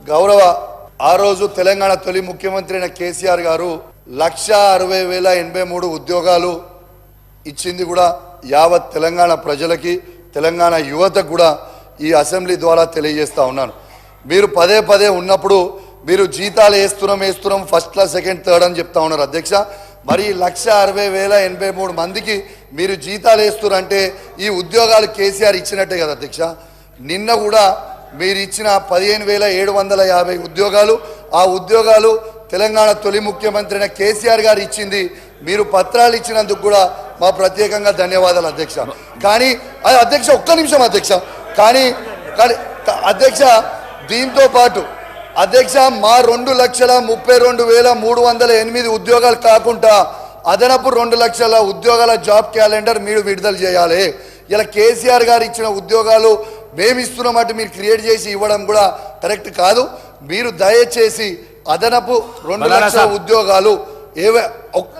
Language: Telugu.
గౌరవ ఆ రోజు తెలంగాణ తొలి ముఖ్యమంత్రి అయిన కేసీఆర్ గారు 1,60,083 ఉద్యోగాలు ఇచ్చింది కూడా యావత్ తెలంగాణ ప్రజలకి తెలంగాణ యువతకు కూడా ఈ అసెంబ్లీ ద్వారా తెలియజేస్తా ఉన్నాను. మీరు పదే పదే ఉన్నప్పుడు మీరు జీతాలు వేస్తున్నాం ఫస్ట్ క్లాస్ సెకండ్ థర్డ్ అని చెప్తా ఉన్నారు అధ్యక్ష. మరి 1,60,083 మందికి మీరు జీతాలు వేస్తున్నారంటే ఈ ఉద్యోగాలు కేసీఆర్ ఇచ్చినట్టే కదా అధ్యక్ష. నిన్న కూడా మీరు ఇచ్చిన 15,750 ఉద్యోగాలు, ఆ ఉద్యోగాలు తెలంగాణ తొలి ముఖ్యమంత్రి అయిన కేసీఆర్ గారు ఇచ్చింది. మీరు పత్రాలు ఇచ్చినందుకు కూడా మా ప్రత్యేకంగా ధన్యవాదాలు అధ్యక్ష. కానీ అధ్యక్ష ఒక్క నిమిషం అధ్యక్ష, కానీ అధ్యక్ష దీంతో పాటు అధ్యక్ష మా 2,32,308 ఉద్యోగాలు కాకుండా అదనపు 2 లక్షల ఉద్యోగాల జాబ్ క్యాలెండర్ మీరు విడుదల చేయాలి. ఇలా కేసీఆర్ గారు ఇచ్చిన ఉద్యోగాలు మేము ఇస్తున్నామంటే మీరు క్రియేట్ చేసి ఇవ్వడం కూడా కరెక్ట్ కాదు. మీరు దయచేసి అదనపు 2 లక్షల ఉద్యోగాలు ఒక్క